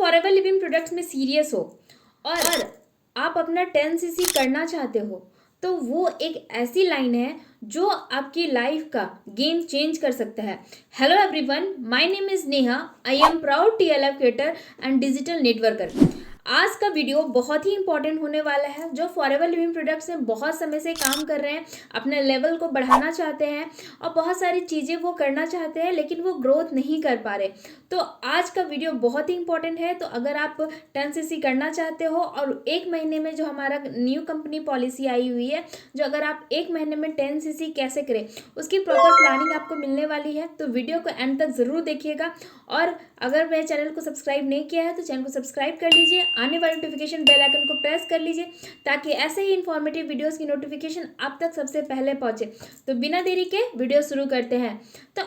Forever living products में serious हो और आप अपना 10cc करना चाहते हो तो वो एक ऐसी लाइन है जो आपकी लाइफ का गेम चेंज कर सकता है। Hello everyone, my name is Neha. I am proud TLF creator and digital networker. आज का वीडियो बहुत ही इंपॉर्टेंट होने वाला है। जो फॉरएवर लिविंग प्रोडक्ट्स में बहुत समय से काम कर रहे हैं, अपने लेवल को बढ़ाना चाहते हैं और बहुत सारी चीज़ें वो करना चाहते हैं लेकिन वो ग्रोथ नहीं कर पा रहे, तो आज का वीडियो बहुत ही इंपॉर्टेंट है। तो अगर आप 10cc करना चाहते हो और एक महीने में जो हमारा न्यू कंपनी पॉलिसी आई हुई है, जो अगर आप एक महीने में 10cc कैसे करें उसकी प्रॉपर प्लानिंग आपको मिलने वाली है, तो वीडियो को एंड तक ज़रूर देखिएगा। और अगर मेरे चैनल को सब्सक्राइब नहीं किया है तो चैनल को सब्सक्राइब कर लीजिए, आने वाले नोटिफिकेशन बेल आइकन को प्रेस कर लीजिए ताकि ऐसे ही इन्फॉर्मेटिव वीडियोस की नोटिफिकेशन आप तक सबसे पहले पहुंचे। तो बिना देरी के वीडियो शुरू करते हैं। तो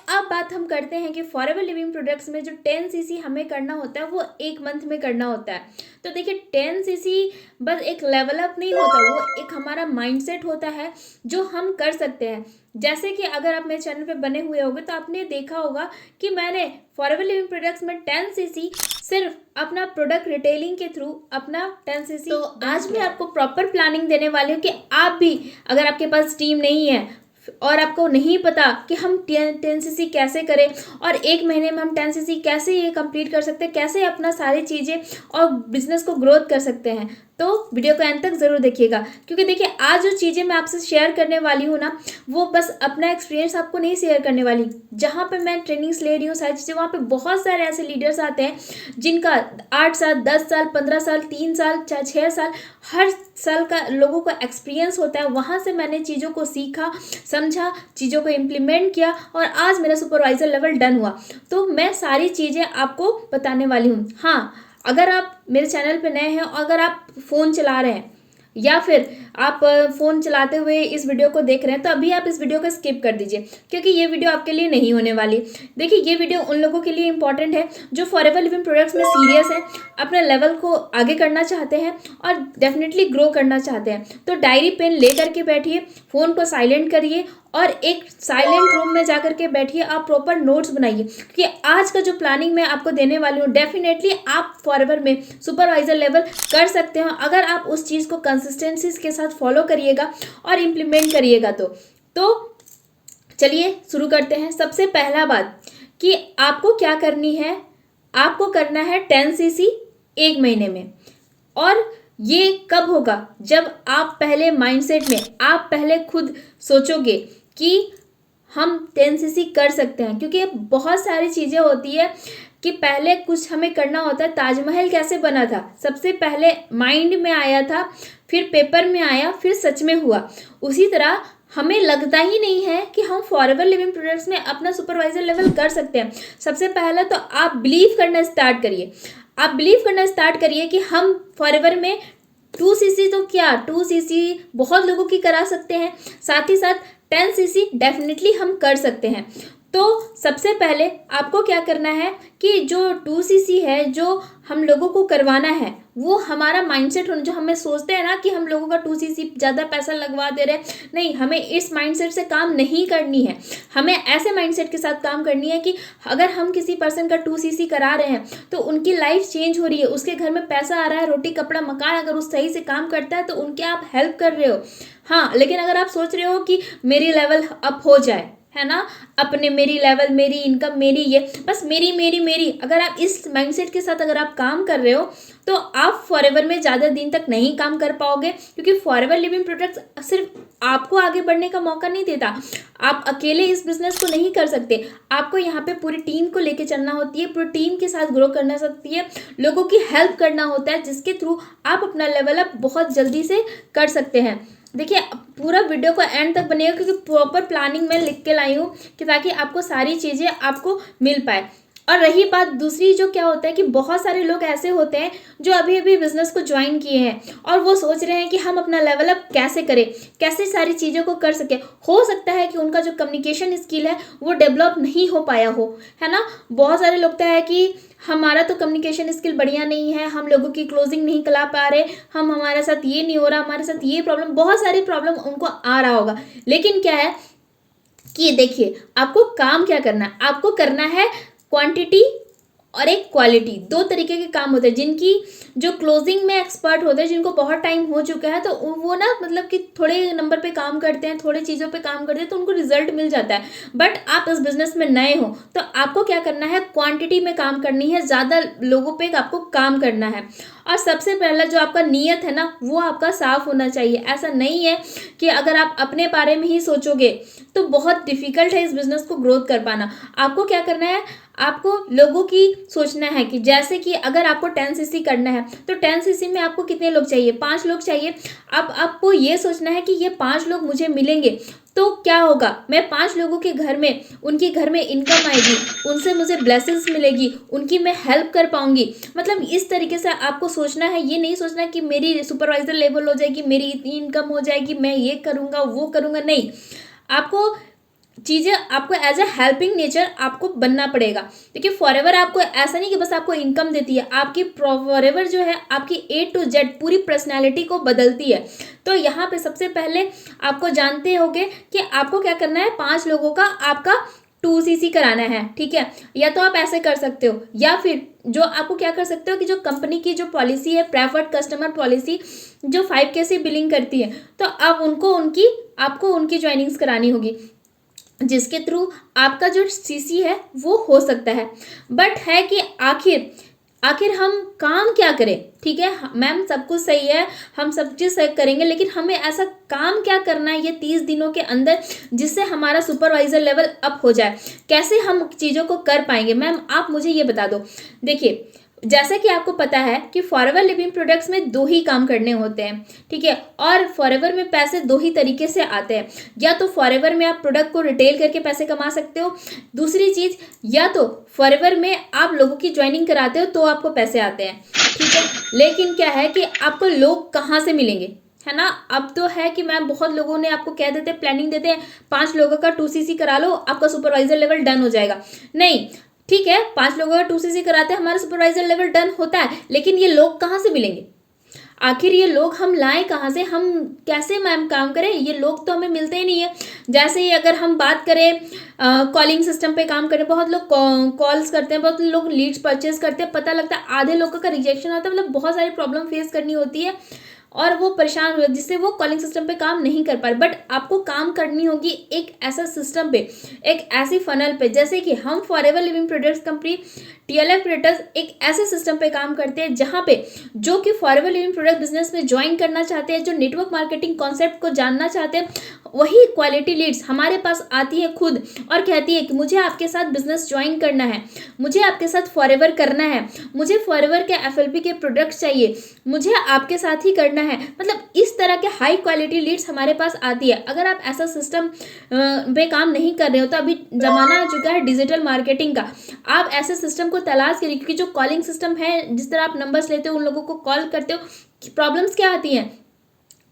अब बात हम करते हैं कि फॉरएवर लिविंग प्रोडक्ट्स में जो 10cc हमें करना होता है वो एक मंथ में करना होता है। तो देखिए 10cc बस एक लेवल अप नहीं होता, वो एक हमारा माइंडसेट होता है जो हम कर सकते हैं। जैसे कि अगर आप मेरे चैनल पे बने हुए होंगे तो आपने देखा होगा कि मैंने फॉरएवर लिविंग प्रोडक्ट्स में 10cc सिर्फ अपना प्रोडक्ट रिटेलिंग के थ्रू अपना 10cc। तो आज मैं आपको प्रॉपर प्लानिंग देने वाली हूँ कि आप भी, अगर आपके पास टीम नहीं है और आपको नहीं पता कि हम 10cc कैसे करें और एक महीने में हम 10cc कैसे ये कंप्लीट कर सकते हैं, कैसे अपना सारी चीज़ें और बिजनेस को ग्रोथ कर सकते हैं, तो वीडियो को एंड तक ज़रूर देखिएगा। क्योंकि देखिए आज जो चीज़ें मैं आपसे शेयर करने वाली हूँ ना, वो बस अपना एक्सपीरियंस आपको नहीं शेयर करने वाली। जहाँ पे मैं ट्रेनिंग्स ले रही हूँ सारी चीज़ें, वहाँ पे बहुत सारे ऐसे लीडर्स आते हैं जिनका 8 साल 10 साल 15 साल 3 साल 6 साल हर साल का लोगों का एक्सपीरियंस होता है। वहाँ से मैंने चीज़ों को सीखा, समझा, चीज़ों को इम्प्लीमेंट किया और आज मेरा सुपरवाइज़र लेवल डन हुआ। तो मैं सारी चीज़ें आपको बताने वाली हूँ। हाँ, अगर आप मेरे चैनल पे नए हैं और अगर आप फ़ोन चला रहे हैं या फिर आप फ़ोन चलाते हुए इस वीडियो को देख रहे हैं तो अभी आप इस वीडियो को स्किप कर दीजिए, क्योंकि ये वीडियो आपके लिए नहीं होने वाली। देखिए ये वीडियो उन लोगों के लिए इंपॉर्टेंट है जो फॉरएवर लिविंग प्रोडक्ट्स में सीरियस है, अपने लेवल को आगे करना चाहते हैं और डेफिनेटली ग्रो करना चाहते हैं। तो डायरी पेन ले करके बैठिए, फ़ोन को साइलेंट करिए और एक साइलेंट रूम में जाकर के बैठिए, आप प्रॉपर नोट्स बनाइए, क्योंकि आज का जो प्लानिंग मैं आपको देने वाली हूँ डेफिनेटली आप फॉरएवर में सुपरवाइजर लेवल कर सकते हो अगर आप उस चीज़ को कंसिस्टेंसी के साथ फॉलो करिएगा और इम्प्लीमेंट करिएगा। तो चलिए शुरू करते हैं। सबसे पहला बात कि आपको क्या करनी है, आपको करना है 10cc एक महीने में। और ये कब होगा, जब आप पहले माइंडसेट में, आप पहले खुद सोचोगे कि हम 10cc कर सकते हैं। क्योंकि बहुत सारी चीज़ें होती है कि पहले कुछ हमें करना होता है। ताजमहल कैसे बना था, सबसे पहले माइंड में आया था, फिर पेपर में आया, फिर सच में हुआ। उसी तरह हमें लगता ही नहीं है कि हम फॉरएवर लिविंग प्रोडक्ट्स में अपना सुपरवाइजर लेवल कर सकते हैं। सबसे पहले तो आप बिलीव करना स्टार्ट करिए। आप बिलीव करना स्टार्ट करिए कि हम फॉरएवर में 2cc तो क्या 2cc बहुत लोगों की करा सकते हैं, साथ ही साथ 10cc डेफिनेटली हम कर सकते हैं। तो सबसे पहले आपको क्या करना है कि जो 2cc है जो हम लोगों को करवाना है वो हमारा माइंडसेट होना, जो हमें सोचते हैं ना कि हम लोगों का 2cc ज़्यादा पैसा लगवा दे रहे हैं, नहीं, हमें इस माइंडसेट से काम नहीं करनी है। हमें ऐसे माइंडसेट के साथ काम करनी है कि अगर हम किसी पर्सन का 2cc करा रहे हैं तो उनकी लाइफ चेंज हो रही है, उसके घर में पैसा आ रहा है, रोटी कपड़ा मकान, अगर उस सही से काम करता है तो उनके आप हेल्प कर रहे हो। हाँ, लेकिन अगर आप सोच रहे हो कि मेरी लेवल अप हो जाए, है ना, अपने मेरी लेवल, मेरी इनकम, मेरी ये, बस मेरी मेरी मेरी, अगर आप इस माइंडसेट के साथ अगर आप काम कर रहे हो तो आप फॉरएवर में ज़्यादा दिन तक नहीं काम कर पाओगे। क्योंकि फॉरएवर लिविंग प्रोडक्ट्स सिर्फ आपको आगे बढ़ने का मौका नहीं देता। आप अकेले इस बिजनेस को नहीं कर सकते, आपको यहाँ पे पूरी टीम को लेके चलना होती है, पूरी टीम के साथ ग्रो करना सकती है, लोगों की हेल्प करना होता है, जिसके थ्रू आप अपना लेवल अप बहुत जल्दी से कर सकते हैं। देखिए पूरा वीडियो को एंड तक बनेगा, क्योंकि प्रॉपर प्लानिंग मैं लिख के लाई हूँ कि ताकि आपको सारी चीज़ें आपको मिल पाए। और रही बात दूसरी, जो क्या होता है कि बहुत सारे लोग ऐसे होते हैं जो अभी अभी बिजनेस को ज्वाइन किए हैं और वो सोच रहे हैं कि हम अपना लेवल अप कैसे करें, कैसे सारी चीज़ों को कर सकें। हो सकता है कि उनका जो कम्युनिकेशन स्किल है वो डेवलप नहीं हो पाया हो, है ना। बहुत सारे लगता है कि हमारा तो कम्युनिकेशन स्किल बढ़िया नहीं है, हम लोगों की क्लोजिंग नहीं करा पा रहे, हमारे साथ ये नहीं हो रहा, हमारे साथ ये प्रॉब्लम, बहुत सारी प्रॉब्लम उनको आ रहा होगा। लेकिन क्या है कि देखिए आपको काम क्या करना है, आपको करना है क्वांटिटी और एक क्वालिटी, दो तरीके के काम होते हैं। जिनकी जो क्लोजिंग में एक्सपर्ट होते हैं, जिनको बहुत टाइम हो चुका है, तो वो ना मतलब कि थोड़े नंबर पे काम करते हैं, थोड़े चीज़ों पे काम करते हैं, तो उनको रिजल्ट मिल जाता है। बट आप इस बिजनेस में नए हो तो आपको क्या करना है, क्वांटिटी में काम करनी है, ज़्यादा लोगों पे आपको काम करना है। और सबसे पहला जो आपका नीयत है ना, वो आपका साफ होना चाहिए। ऐसा नहीं है कि अगर आप अपने बारे में ही सोचोगे तो बहुत डिफिकल्ट है इस बिजनेस को ग्रोथ कर पाना। आपको क्या करना है, आपको लोगों की सोचना है कि जैसे कि अगर आपको 10cc करना है तो 10cc में आपको कितने लोग चाहिए, 5 लोग चाहिए। अब आपको ये सोचना है कि ये 5 लोग मुझे मिलेंगे तो क्या होगा, मैं 5 लोगों के घर में, उनके घर में इनकम आएगी, उनसे मुझे ब्लेसिंग्स मिलेगी, उनकी मैं हेल्प कर पाऊंगी। मतलब इस तरीके से आपको सोचना है। ये नहीं सोचना कि मेरी सुपरवाइजर लेवल हो जाएगी, मेरी इतनी इनकम हो जाएगी, मैं ये करूँगा वो करूँगा, नहीं। आपको चीज़ें, आपको एज ए हेल्पिंग नेचर आपको बनना पड़ेगा। देखिए फॉरएवर आपको ऐसा नहीं कि बस आपको इनकम देती है, आपकी फॉरएवर जो है आपकी A to Z पूरी पर्सनैलिटी को बदलती है। तो यहाँ पे सबसे पहले आपको जानते होगे कि आपको क्या करना है, 5 लोगों का आपका 2cc कराना है, ठीक है। या तो आप ऐसे कर सकते हो, या फिर जो आपको क्या कर सकते हो कि जो कंपनी की जो पॉलिसी है, प्रेफर्ड कस्टमर पॉलिसी, जो 5K बिलिंग करती है, तो आप आपको उनकी ज्वाइनिंग्स करानी होगी, जिसके थ्रू आपका जो सीसी है वो हो सकता है। बट है कि आखिर हम काम क्या करें, ठीक है मैम, सब कुछ सही है, हम सब चीज़ सही करेंगे, लेकिन हमें ऐसा काम क्या करना है ये 30 दिनों के अंदर जिससे हमारा सुपरवाइजर लेवल अप हो जाए, कैसे हम चीज़ों को कर पाएंगे। मैम आप मुझे ये बता दो। देखिए जैसे कि आपको पता है कि फॉरएवर लिविंग प्रोडक्ट्स में 2 ही काम करने होते हैं, ठीक है। और फॉरएवर में पैसे 2 ही तरीके से आते हैं। या तो फॉरएवर में आप प्रोडक्ट को रिटेल करके पैसे कमा सकते हो, दूसरी चीज़, या तो फॉरएवर में आप लोगों की ज्वाइनिंग कराते हो तो आपको पैसे आते हैं, ठीक है। लेकिन क्या है कि आपको लोग कहाँ से मिलेंगे, है ना। अब तो है कि मैम बहुत लोगों ने आपको कह देते हैं, प्लानिंग देते हैं, 5 लोगों का 2cc करा लो, आपका सुपरवाइजर लेवल डन हो जाएगा। नहीं, ठीक है 5 लोगों का 2cc कराते हैं, हमारा सुपरवाइजर लेवल डन होता है, लेकिन ये लोग कहाँ से मिलेंगे, आखिर ये लोग हम लाएं कहाँ से, हम कैसे मैम काम करें, ये लोग तो हमें मिलते ही नहीं है। जैसे ही अगर हम बात करें कॉलिंग सिस्टम पे काम करें, बहुत लोग कॉल्स करते हैं, बहुत लोग लीड्स परचेज करते हैं, पता लगता है आधे लोगों का रिजेक्शन आता है, मतलब बहुत सारी प्रॉब्लम फेस करनी होती है और वो परेशान हुए, जिससे वो कॉलिंग सिस्टम पे काम नहीं कर पा रहे। बट आपको काम करनी होगी एक ऐसा सिस्टम पे, एक ऐसी फनल पे, जैसे कि हम forever living products company TLF creators एक ऐसे सिस्टम पे काम करते हैं जहाँ पे जो कि फॉरएवर लिविंग प्रोडक्ट बिजनेस में ज्वाइन करना चाहते हैं, जो नेटवर्क मार्केटिंग कॉन्सेप्ट को जानना चाहते हैं, वही क्वालिटी लीड्स हमारे पास आती है खुद और कहती है कि मुझे आपके साथ बिजनेस ज्वाइन करना है, मुझे आपके साथ फॉरएवर करना है, मुझे फॉरएवर के FLP के प्रोडक्ट्स चाहिए, मुझे आपके साथ ही करना है। मतलब इस तरह के हाई क्वालिटी लीड्स हमारे पास आती है। अगर आप ऐसा सिस्टम पे काम नहीं कर रहे हो तो अभी ज़माना आ चुका है डिजिटल मार्केटिंग का, आप ऐसे सिस्टम को तलाश करिए, क्योंकि जो कॉलिंग सिस्टम है, जिस तरह आप नंबर्स लेते हो, उन लोगों को कॉल करते हो, प्रॉब्लम्स क्या आती हैं,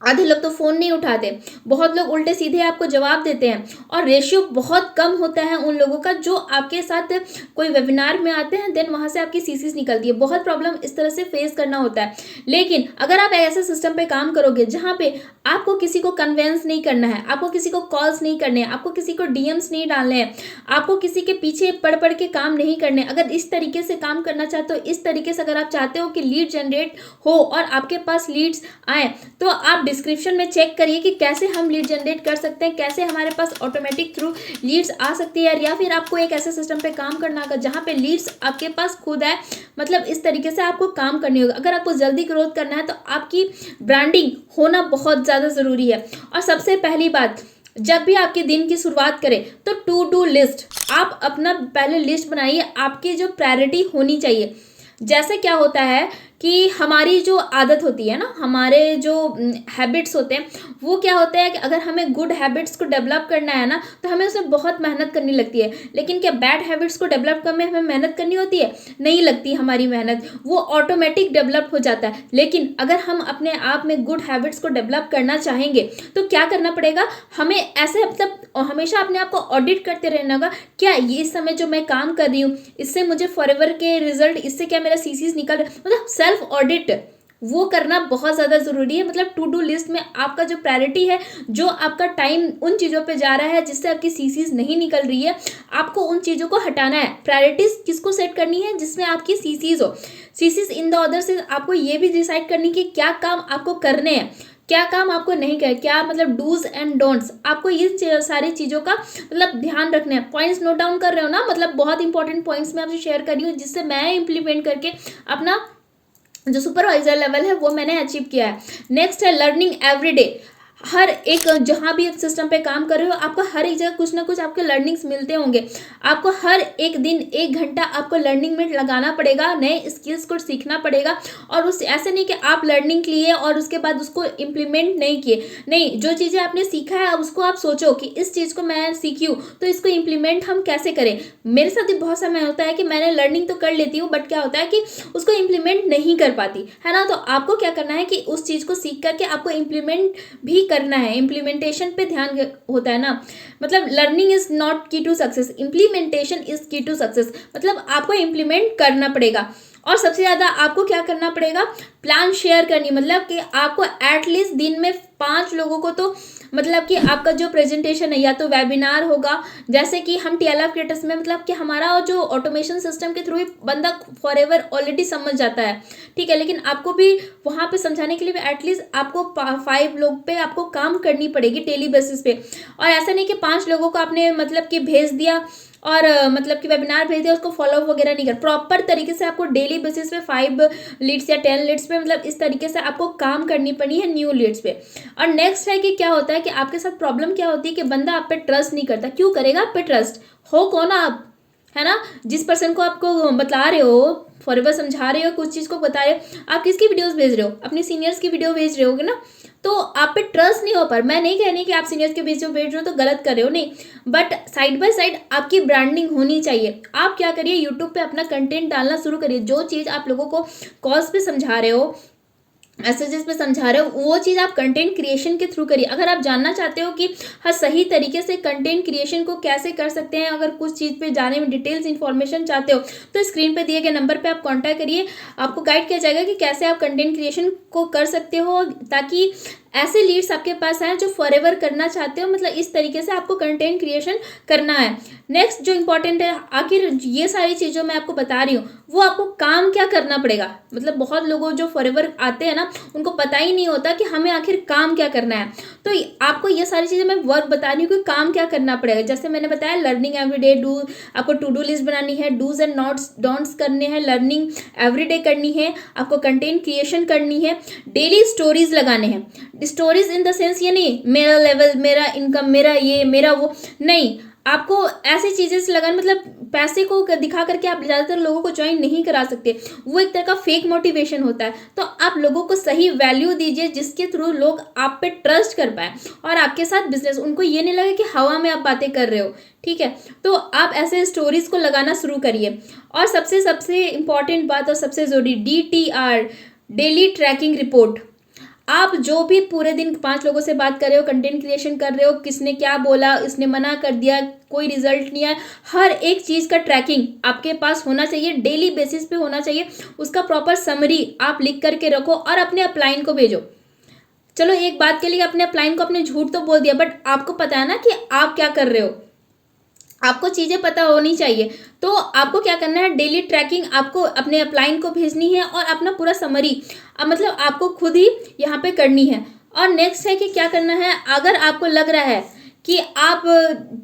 आधे लोग तो फ़ोन नहीं उठाते, बहुत लोग उल्टे सीधे आपको जवाब देते हैं, और रेशियो बहुत कम होता है उन लोगों का जो आपके साथ कोई वेबिनार में आते हैं, देन वहाँ से आपकी सीसीज निकलती है। बहुत प्रॉब्लम इस तरह से फेस करना होता है। लेकिन अगर आप ऐसे सिस्टम पे काम करोगे जहाँ पे आपको किसी को कन्वेंस नहीं करना है, आपको किसी को कॉल्स नहीं करने हैं, आपको किसी को DMs नहीं डालने हैं, आपको किसी के पीछे पढ़ के काम नहीं करने, अगर इस तरीके से काम करना चाहते हो, इस तरीके से अगर आप चाहते हो कि लीड जनरेट हो और आपके पास लीड्स आए, तो आप डिस्क्रिप्शन में चेक करिए कि कैसे हम लीड जनरेट कर सकते हैं, कैसे हमारे पास ऑटोमेटिक थ्रू लीड्स आ सकती है। या फिर आपको एक ऐसे सिस्टम पे काम करना होगा जहाँ पे लीड्स आपके पास खुद है। मतलब इस तरीके से आपको काम करनी होगा। अगर आपको जल्दी ग्रोथ करना है तो आपकी ब्रांडिंग होना बहुत ज़्यादा ज़रूरी है। और सबसे पहली बात, जब भी आपके दिन की शुरुआत करें तो टू डू लिस्ट, आप अपना पहले लिस्ट बनाइए, आपकी जो प्रायोरिटी होनी चाहिए। जैसे क्या होता है कि हमारी जो आदत होती है ना, हमारे जो हैबिट्स होते हैं, वो क्या होता है कि अगर हमें गुड हैबिट्स को डेवलप करना है ना, तो हमें उसमें बहुत मेहनत करनी लगती है। लेकिन क्या बैड हैबिट्स को डेवलप करने में हमें मेहनत करनी होती है? नहीं लगती हमारी मेहनत, वो ऑटोमेटिक डेवलप हो जाता है। लेकिन अगर हम अपने आप में गुड हैबिट्स को डेवलप करना चाहेंगे तो क्या करना पड़ेगा, हमें ऐसे मतलब हमेशा अपने आप को ऑडिट करते रहना होगा। क्या ये इस समय जो मैं काम कर रही हूँ, इससे मुझे फॉरएवर के रिजल्ट, इससे क्या मेरा सीसीज निकल रहा है, मतलब सेल्फ ऑडिट वो करना बहुत ज़्यादा ज़रूरी है। मतलब टू डू लिस्ट में आपका जो प्रायोरिटी है, जो आपका टाइम उन चीज़ों पे जा रहा है जिससे आपकी सीसीज नहीं निकल रही है, आपको उन चीज़ों को हटाना है। प्रायोरिटीज किसको सेट करनी है? जिसमें आपकी सीसीज हो। सीसीज इन द ऑर्डर से आपको ये भी डिसाइड करनी कि क्या काम आपको करने हैं, क्या काम आपको नहीं कर, क्या मतलब डूज एंड डोंट्स, आपको ये सारी चीज़ों का मतलब ध्यान रखना है। पॉइंट्स नोट डाउन कर रहे हो ना? मतलब बहुत इंपॉर्टेंट पॉइंट्स मैं आपसे शेयर कर रही हूँ जिससे मैं इंप्लीमेंट करके अपना जो सुपरवाइजर लेवल है वो मैंने अचीव किया है। नेक्स्ट है लर्निंग एवरीडे। हर एक जहाँ भी आप सिस्टम पे काम कर रहे हो, आपको हर एक जगह कुछ ना कुछ आपके लर्निंग्स मिलते होंगे। आपको हर एक दिन 1 घंटा आपको लर्निंग में लगाना पड़ेगा, नए स्किल्स को सीखना पड़ेगा। और उस ऐसे नहीं कि आप लर्निंग लिए और उसके बाद उसको इम्प्लीमेंट नहीं किए। नहीं, जो चीज़ें आपने सीखा है अब उसको आप सोचो कि इस चीज़ को मैं सीखी हूँ तो इसको इम्प्लीमेंट हम कैसे करें। मेरे साथ भी बहुत समय होता है कि मैंने लर्निंग तो कर लेती हूँ, बट क्या होता है कि उसको इम्प्लीमेंट नहीं कर पाती है ना। तो आपको क्या करना है कि उस चीज़ को सीख करके आपको इम्प्लीमेंट भी करना है। इम्प्लीमेंटेशन पे ध्यान होता है ना। मतलब लर्निंग इज नॉट की टू सक्सेस, इम्प्लीमेंटेशन इज की टू सक्सेस। मतलब आपको इम्प्लीमेंट करना पड़ेगा। और सबसे ज़्यादा आपको क्या करना पड़ेगा? प्लान शेयर करनी। मतलब कि आपको एटलीस्ट दिन में 5 लोगों को तो मतलब कि आपका जो प्रेजेंटेशन है या तो वेबिनार होगा, जैसे कि हम TLF क्रिएटर्स में मतलब कि हमारा जो ऑटोमेशन सिस्टम के थ्रू ही बंदा फॉरएवर ऑलरेडी समझ जाता है, ठीक है। लेकिन आपको भी वहाँ पे समझाने के लिए भी एटलीस्ट आपको 5 लोग पे आपको काम करनी पड़ेगी डेली बेसिस पे। और ऐसा नहीं कि 5 लोगों को आपने मतलब कि भेज दिया और मतलब कि वेबिनार भेज दिया, उसको फॉलो वगैरह नहीं कर। प्रॉपर तरीके से आपको डेली बेसिस पे 5 लीड्स या 10 लीड्स पे मतलब इस तरीके से आपको काम करनी पड़ी है न्यू लीड्स पे। और नेक्स्ट है कि क्या होता है कि आपके साथ प्रॉब्लम क्या होती है कि बंदा आप पे ट्रस्ट नहीं करता। क्यों करेगा आप पे ट्रस्ट? हो कौन आप, है ना? जिस पर्सन को आपको बता रहे हो, फॉरएवर समझा रहे हो, कुछ चीज़ को बता रहे हो, आप किसकी वीडियोस भेज रहे हो? अपनी सीनियर्स की वीडियो भेज रहे होगे ना। तो आप पे ट्रस्ट नहीं हो पा। मैं नहीं कह रही कि आप सीनियर्स के वीडियो भेज रहे हो तो गलत कर रहे हो, नहीं। बट साइड बाय साइड आपकी ब्रांडिंग होनी चाहिए। आप क्या करिए, यूट्यूब पे अपना कंटेंट डालना शुरू करिए। जो चीज़ आप लोगों को कॉज पे समझा रहे हो, मैसेजेस पे समझा रहे हो, वो चीज़ आप कंटेंट क्रिएशन के थ्रू करिए। अगर आप जानना चाहते हो कि हाँ सही तरीके से कंटेंट क्रिएशन को कैसे कर सकते हैं, अगर कुछ चीज़ पे जाने में डिटेल्स इन्फॉर्मेशन चाहते हो तो स्क्रीन पे दिए गए नंबर पे आप कांटेक्ट करिए। आपको गाइड किया जाएगा कि कैसे आप कंटेंट क्रिएशन को कर सकते हो, ताकि ऐसे लीड्स आपके पास आए जो फॉरएवर करना चाहते हो। मतलब इस तरीके से आपको कंटेंट क्रिएशन करना है। नेक्स्ट जो इंपॉर्टेंट है, आखिर ये सारी चीज़ों मैं आपको बता रही हूँ, वो आपको काम क्या करना पड़ेगा। मतलब बहुत लोगों जो फॉरएवर आते हैं ना, उनको पता ही नहीं होता कि हमें आखिर काम क्या करना है। तो आपको ये सारी चीज़ें मैं वर्क बता रही हूँ कि काम क्या करना पड़ेगा। जैसे मैंने बताया लर्निंग एवरीडे, आपको टू डू लिस्ट बनानी है, डूज एंड नॉट्स डोंट्स करने हैं, लर्निंग एवरीडे करनी है, आपको कंटेंट क्रिएशन करनी है, डेली स्टोरीज लगाने हैं। स्टोरीज इन द सेंस ये नहीं मेरा लेवल, मेरा इनकम, मेरा ये, मेरा वो, नहीं। आपको ऐसी चीज़ें से लगाना, मतलब पैसे को दिखा करके आप ज़्यादातर लोगों को ज्वाइन नहीं करा सकते। वो एक तरह का फेक मोटिवेशन होता है। तो आप लोगों को सही वैल्यू दीजिए जिसके थ्रू लोग आप पे ट्रस्ट कर पाए और आपके साथ बिजनेस, उनको ये नहीं लगे कि हवा में आप बातें कर रहे हो, ठीक है। तो आप ऐसे स्टोरीज को लगाना शुरू करिए। और सबसे सबसे इंपॉर्टेंट बात और सबसे ज़रूरी, DTR, डेली ट्रैकिंग रिपोर्ट। आप जो भी पूरे दिन 5 लोगों से बात कर रहे हो, कंटेंट क्रिएशन कर रहे हो, किसने क्या बोला, इसने मना कर दिया, कोई रिजल्ट नहीं आया, हर एक चीज़ का ट्रैकिंग आपके पास होना चाहिए, डेली बेसिस पे होना चाहिए। उसका प्रॉपर समरी आप लिख करके रखो और अपने अपलाइन को भेजो। चलो एक बात के लिए अपने अपलाइन को अपने झूठ तो बोल दिया, बट आपको पता है ना कि आप क्या कर रहे हो, आपको चीज़ें पता होनी चाहिए। तो आपको क्या करना है, डेली ट्रैकिंग आपको अपने अपलाइन को भेजनी है और अपना पूरा समरी मतलब आपको खुद ही यहाँ पे करनी है। और नेक्स्ट है कि क्या करना है, अगर आपको लग रहा है कि आप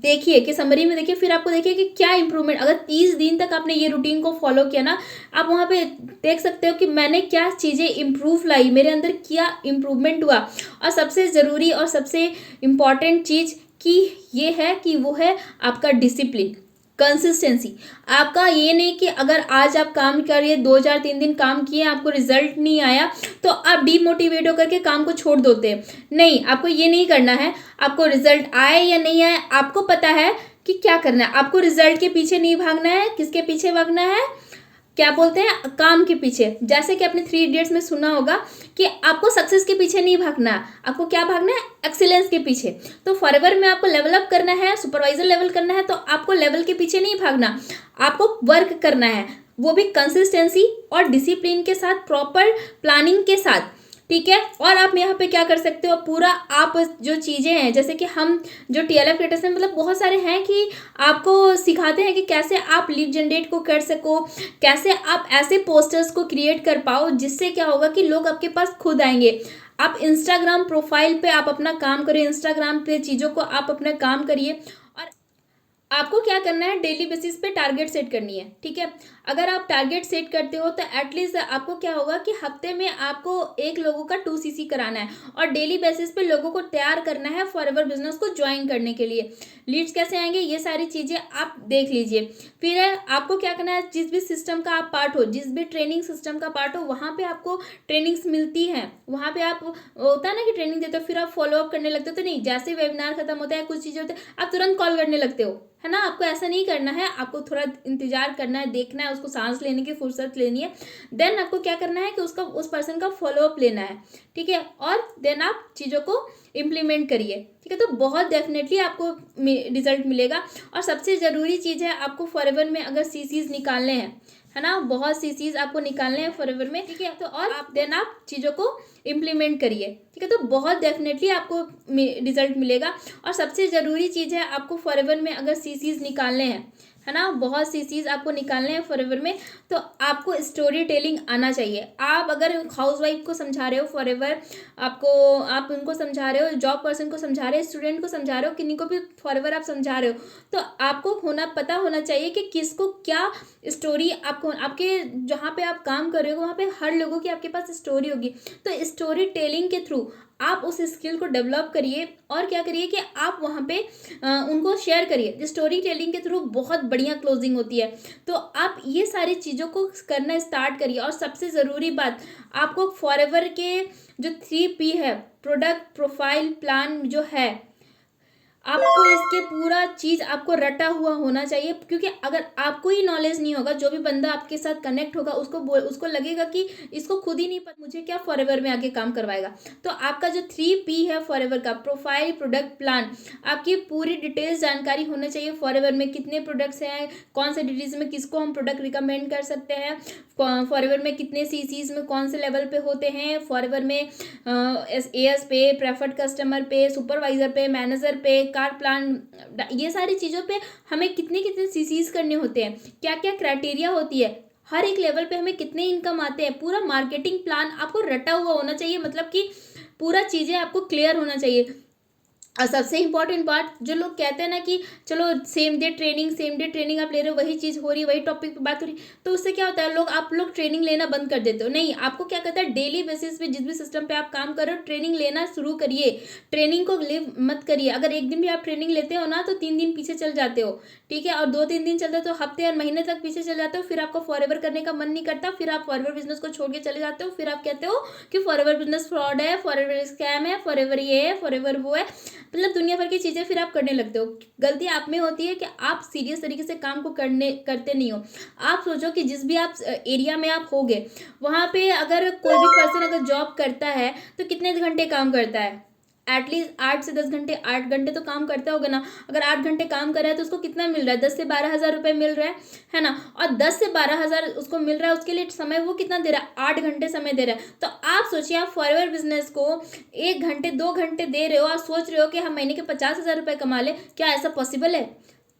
देखिए कि समरी में देखिए, फिर आपको देखिए कि क्या इंप्रूवमेंट, अगर 30 दिन तक आपने ये रूटीन को फॉलो किया ना, आप वहाँ पे देख सकते हो कि मैंने क्या चीज़ें इम्प्रूव लाई, मेरे अंदर क्या इम्प्रूवमेंट हुआ। और सबसे ज़रूरी और सबसे इम्पॉर्टेंट चीज़ कि ये है कि वो है आपका डिसिप्लिन, कंसिस्टेंसी। आपका ये नहीं कि अगर आज आप काम करिए, 2-4-3 दिन काम किए, आपको रिजल्ट नहीं आया तो आप डीमोटिवेट होकर के काम को छोड़ देते हैं। नहीं, आपको ये नहीं करना है। आपको रिजल्ट आए या नहीं आए, आपको पता है कि क्या करना है। आपको रिजल्ट के पीछे नहीं भागना है, किसके पीछे भागना है, क्या बोलते हैं, काम के पीछे। जैसे कि आपने 3 इडियट्स में सुना होगा कि आपको सक्सेस के पीछे नहीं भागना, आपको क्या भागना है, एक्सीलेंस के पीछे। तो फॉरएवर में आपको लेवल अप करना है, सुपरवाइजर लेवल करना है, तो आपको लेवल के पीछे नहीं भागना, आपको वर्क करना है। वो भी कंसिस्टेंसी और डिसिप्लिन के साथ, प्रॉपर प्लानिंग के साथ, ठीक है। और आप यहाँ पे क्या कर सकते हो, पूरा आप जो चीज़ें हैं, जैसे कि हम जो TLF क्रिएटर्स में मतलब बहुत सारे हैं कि आपको सिखाते हैं कि कैसे आप लीड जनरेट को कर सको, कैसे आप ऐसे पोस्टर्स को क्रिएट कर पाओ जिससे क्या होगा कि लोग आपके पास खुद आएंगे। आप इंस्टाग्राम प्रोफाइल पे आप अपना काम करिए, इंस्टाग्राम पे चीज़ों को आप अपना काम करिए। और आपको क्या करना है, डेली बेसिस पे टारगेट सेट करनी है, ठीक है। अगर आप टारगेट सेट करते हो तो एटलीस्ट आपको क्या होगा कि हफ्ते में आपको एक लोगों का 2CC कराना है और डेली बेसिस पे लोगों को तैयार करना है फॉरएवर बिजनेस को ज्वाइन करने के लिए। लीड्स कैसे आएंगे, ये सारी चीज़ें आप देख लीजिए। फिर आपको क्या करना है, जिस भी सिस्टम का आप पार्ट हो, जिस भी ट्रेनिंग सिस्टम का पार्ट हो, वहाँ पे आपको ट्रेनिंग्स मिलती हैं, वहाँ पे आप होता है ना कि ट्रेनिंग देते हो, फिर आप फॉलोअप करने लगते हो। तो नहीं, जैसे वेबिनार खत्म होता है, कुछ चीज़ें होती है, आप तुरंत कॉल करने लगते हो, है ना। आपको ऐसा नहीं करना है, आपको थोड़ा इंतजार करना है, देखना है, उसको सांस लेने की फुर्सत लेनी है। देन आपको क्या करना है कि उसका, उस पर्सन का फॉलोअप लेना है, ठीक है। और देन आप चीज़ों को इम्प्लीमेंट करिए, ठीक है। तो बहुत डेफिनेटली आपको रिजल्ट मिलेगा। और सबसे ज़रूरी चीज़ है, आपको फॉरएवर में अगर CCs निकालने हैं, है ना, बहुत CCs आपको निकालने हैं फॉरएवर में, ठीक है। तो और आप देन आप चीज़ों को इम्प्लीमेंट करिए, ठीक है। तो बहुत डेफिनेटली आपको रिजल्ट मिलेगा। और सबसे ज़रूरी चीज़ है, आपको फॉरएवर में अगर CCs निकालने हैं, है ना, बहुत CCs आपको निकालने हैं फॉरएवर में, तो आपको स्टोरी टेलिंग आना चाहिए। आप अगर हाउस वाइफ को समझा रहे हो फॉरएवर, आप उनको समझा रहे हो, जॉब पर्सन को समझा रहे हो, स्टूडेंट को समझा रहे हो, किन्हीं को भी फॉरएवर आप समझा रहे हो, तो आपको पता होना चाहिए कि किसको क्या स्टोरी, आपको आपके जहाँ पे आप काम कर रहे हो वहाँ पे हर लोगों की आपके पास स्टोरी होगी। तो स्टोरी टेलिंग के थ्रू आप उस स्किल को डेवलप करिए और क्या करिए कि आप वहाँ पे उनको शेयर करिए। स्टोरी टेलिंग के थ्रू बहुत बढ़िया क्लोजिंग होती है। तो आप ये सारी चीज़ों को करना स्टार्ट करिए। और सबसे ज़रूरी बात, आपको फॉरएवर के जो 3P है, प्रोडक्ट, प्रोफाइल, प्लान जो है, आपको इसके पूरा चीज़ आपको रटा हुआ होना चाहिए। क्योंकि अगर आपको ही नॉलेज नहीं होगा, जो भी बंदा आपके साथ कनेक्ट होगा उसको लगेगा कि इसको खुद ही नहीं पता मुझे क्या फॉरएवर में आके काम करवाएगा। तो आपका जो 3P है फॉरएवर का, प्रोफाइल, प्रोडक्ट, प्लान, आपकी पूरी डिटेल्स जानकारी होना चाहिए। फॉरएवर में कितने प्रोडक्ट्स हैं, कौन से डिटेल्स में किसको हम प्रोडक्ट रिकमेंड कर सकते हैं, फॉरएवर में कितने CCs में कौन से लेवल पे होते हैं, फॉरएवर में AS पे, प्रेफर्ड कस्टमर पे, सुपरवाइजर पे, मैनेजर पे, कार प्लान, ये सारी चीज़ों पे हमें कितने कितने CCs करने होते हैं, क्या क्या क्राइटेरिया होती है, हर एक लेवल पे हमें कितने इनकम आते हैं, पूरा मार्केटिंग प्लान आपको रटा हुआ होना चाहिए। मतलब कि पूरा चीज़ें आपको क्लियर होना चाहिए। और सबसे इम्पॉर्टेंट बात, जो लोग कहते हैं ना कि चलो सेम डे ट्रेनिंग आप ले रहे हो, वही चीज़ हो रही है, वही टॉपिक पे बात हो रही है, तो उससे क्या होता है, आप लोग ट्रेनिंग लेना बंद कर देते हो। नहीं, आपको क्या करता है, डेली बेसिस पे जिस भी सिस्टम पे आप काम कर रहे हो, ट्रेनिंग लेना शुरू करिए। ट्रेनिंग को लिव मत करिए। अगर एक दिन भी आप ट्रेनिंग लेते हो ना, तो 3 दिन पीछे चल जाते हो, ठीक है। और 2-3 दिन चलते हो तो हफ्ते और महीने तक पीछे चल जाते हो। फिर आपको फॉरएवर करने का मन नहीं करता, फिर आप फॉरएवर बिजनेस को छोड़ के चले जाते हो। फिर आप कहते हो कि फॉरएवर बिजनेस फ्रॉड है, फॉरएवर स्कैम है, फॉरएवर ये है, फॉरएवर वो है, मतलब दुनिया भर की चीज़ें फिर आप करने लगते हो। गलती आप में होती है कि आप सीरियस तरीके से काम को करते नहीं हो। आप सोचो कि जिस भी आप एरिया में आप होगे, वहाँ पे अगर कोई भी पर्सन अगर जॉब करता है तो कितने घंटे काम करता है, एटलीस्ट 8 से 10 घंटे, 8 घंटे तो काम करता होगा ना। अगर 8 घंटे काम कर रहा है तो उसको कितना मिल रहा है, 10 से 12 हज़ार रुपये मिल रहा है ना। और 10 से 12 हज़ार उसको मिल रहा है, उसके लिए समय वो कितना दे रहा है, 8 घंटे समय दे रहा है। तो आप सोचिए, आप फॉरएवर बिजनेस को 1 घंटे 2 घंटे दे रहे हो और सोच रहे हो कि हम महीने के 50 हज़ार रुपये कमा ले, क्या ऐसा पॉसिबल है?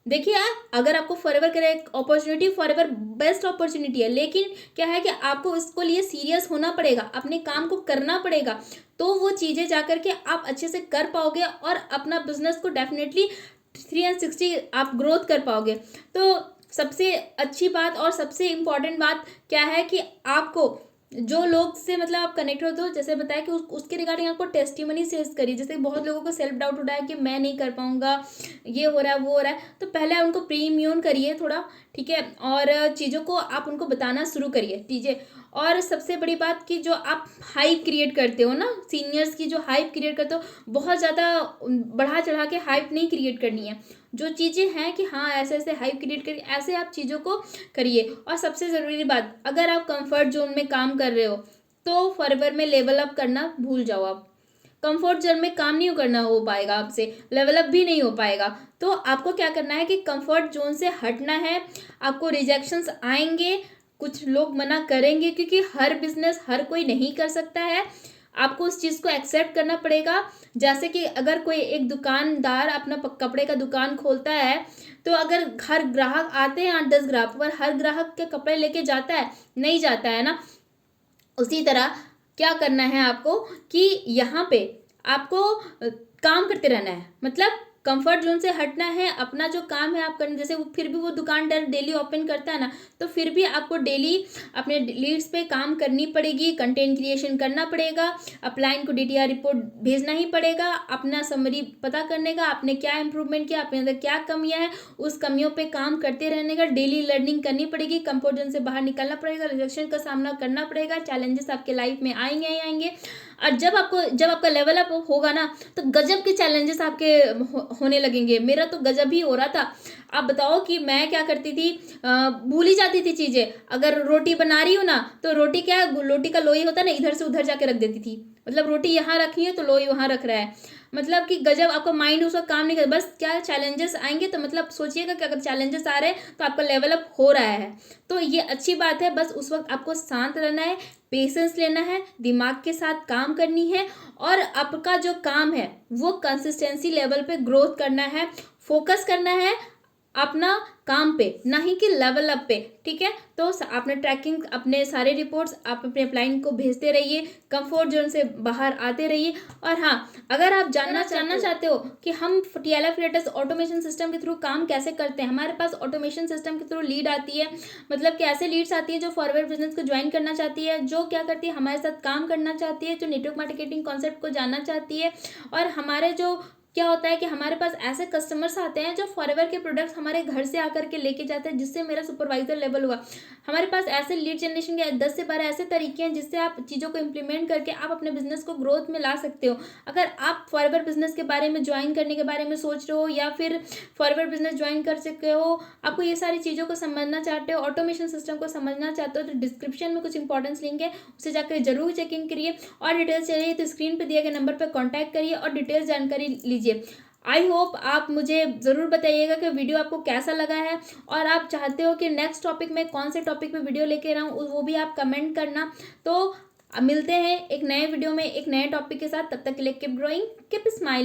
देखिए अगर आपको फॉरएवर करे अपॉर्चुनिटी, फॉरएवर बेस्ट अपॉर्चुनिटी है, लेकिन क्या है कि आपको इसको लिए सीरियस होना पड़ेगा, अपने काम को करना पड़ेगा। तो वो चीज़ें जा करके आप अच्छे से कर पाओगे और अपना बिजनेस को डेफिनेटली 360 आप ग्रोथ कर पाओगे। तो सबसे अच्छी बात और सबसे इम्पॉर्टेंट बात क्या है कि आपको जो लोग से मतलब आप कनेक्ट होते हो, जैसे बताया कि उसके रिगार्डिंग आपको टेस्टिमनी शेयर करिए। जैसे बहुत लोगों को सेल्फ डाउट हो रहा है कि मैं नहीं कर पाऊंगा, ये हो रहा है, वो हो रहा है, तो पहले उनको प्री इम्यून करिए थोड़ा, ठीक है। और चीज़ों को आप उनको बताना शुरू करिए, ठीक है। और सबसे बड़ी बात कि जो आप हाइप क्रिएट करते हो ना, सीनियर्स की जो हाइप क्रिएट करते हो, बहुत ज़्यादा बढ़ा चढ़ा के हाइप नहीं क्रिएट करनी है। जो चीज़ें हैं कि हाँ ऐसे ऐसे हाइप क्रिएट करिए, ऐसे आप चीज़ों को करिए। और सबसे ज़रूरी बात, अगर आप कंफर्ट जोन में काम कर रहे हो तो फॉरएवर में लेवल अप करना भूल जाओ। आप कंफर्ट जोन में काम नहीं करना हो पाएगा आपसे, लेवल अप भी नहीं हो पाएगा। तो आपको क्या करना है कि कंफर्ट जोन से हटना है। आपको रिजेक्शंस आएंगे, कुछ लोग मना करेंगे, क्योंकि हर बिजनेस हर कोई नहीं कर सकता है। आपको उस चीज़ को एक्सेप्ट करना पड़ेगा। जैसे कि अगर कोई एक दुकानदार अपना कपड़े का दुकान खोलता है, तो अगर हर ग्राहक आते हैं 8-10 ग्राहक, पर हर ग्राहक के कपड़े लेके जाता है? नहीं जाता है ना। उसी तरह क्या करना है आपको कि यहाँ पे आपको काम करते रहना है, मतलब कंफर्ट जोन से हटना है। अपना जो काम है आप करने, जैसे वो फिर भी वो दुकानदार डेली ओपन करता है ना, तो फिर भी आपको डेली अपने लीड्स पे काम करनी पड़ेगी, कंटेंट क्रिएशन करना पड़ेगा, अपलाइन को डीटीआर रिपोर्ट भेजना ही पड़ेगा, अपना समरी पता करने का, आपने क्या इंप्रूवमेंट किया, अपने अंदर क्या कमियां हैं, उस कमियों पे काम करते रहने का, डेली लर्निंग करनी पड़ेगी, कंफर्ट जोन से बाहर निकलना पड़ेगा, रिजेक्शन का सामना करना पड़ेगा, चैलेंजेस आपके लाइफ में आएंगे ही आएंगे। और जब आपका लेवल अप होगा ना, तो गजब के चैलेंजेस आपके होने लगेंगे। मेरा तो गजब ही हो रहा था। आप बताओ कि मैं क्या करती थी, भूल ही जाती थी चीज़ें। अगर रोटी बना रही हूँ ना, तो रोटी रोटी का लोई होता है ना, इधर से उधर जाके रख देती थी। मतलब रोटी यहाँ रखी है तो लोई वहाँ रख रहा है। मतलब कि गजब, आपका माइंड उस वक्त काम नहीं कर, बस क्या चैलेंजेस आएंगे तो मतलब सोचिएगा कि अगर चैलेंजेस आ रहे हैं तो आपका लेवल अप हो रहा है, तो ये अच्छी बात है। बस उस वक्त आपको शांत रहना है, पेशेंस लेना है, दिमाग के साथ काम करनी है, और आपका जो काम है वो कंसिस्टेंसी लेवल पे ग्रोथ करना है, फोकस करना है अपना काम पे, ना ही कि लेवल अप पे। ठीक है, तो आपने ट्रैकिंग, अपने सारे रिपोर्ट्स आप अपने अपलाइन को भेजते रहिए, कंफर्ट जोन से बाहर आते रहिए। और हाँ, अगर आप जानना चाहते हो कि हम TLF लेटेस्ट ऑटोमेशन सिस्टम के थ्रू काम कैसे करते हैं, हमारे पास ऑटोमेशन सिस्टम के थ्रू लीड आती है, मतलब कि ऐसे लीड्स आती है जो फॉरवर्ड बिजनेस को ज्वाइन करना चाहती है, जो क्या करती है हमारे साथ काम करना चाहती है, जो नेटवर्क मार्केटिंग कॉन्सेप्ट को जानना चाहती है। और हमारे जो क्या होता है कि हमारे पास ऐसे कस्टमर्स आते हैं जो फॉरएवर के प्रोडक्ट्स हमारे घर से आकर के लेके जाते हैं, जिससे मेरा सुपरवाइजर लेवल हुआ। हमारे पास ऐसे लीड जनरेशन के 10 से 12 ऐसे तरीके हैं जिससे आप चीज़ों को इंप्लीमेंट करके आप अपने बिजनेस को ग्रोथ में ला सकते हो। अगर आप फॉरएवर बिजनेस के बारे में ज्वाइन करने के बारे में सोच रहे हो, या फिर फॉरएवर बिजनेस ज्वाइन कर सकते हो, आपको ये सारी चीज़ों को समझना चाहते हो, ऑटोमेशन सिस्टम को समझना चाहते हो, तो डिस्क्रिप्शन में कुछ इंपॉर्टेंस लिंक है, उसे जाकर जरूर चेकिंग करिए। और डिटेल्स चाहिए तो स्क्रीन पर दिए गए नंबर पर कॉन्टैक्ट करिए और डिटेल्स जानकारी लीजिए। आई होप आप मुझे ज़रूर बताइएगा कि वीडियो आपको कैसा लगा है, और आप चाहते हो कि नेक्स्ट टॉपिक में कौन से टॉपिक पे वीडियो लेके आऊँ, वो भी आप कमेंट करना। तो मिलते हैं एक नए वीडियो में एक नए टॉपिक के साथ, तब तक के लिए कीप ग्रोइंग, कीप स्माइलिंग।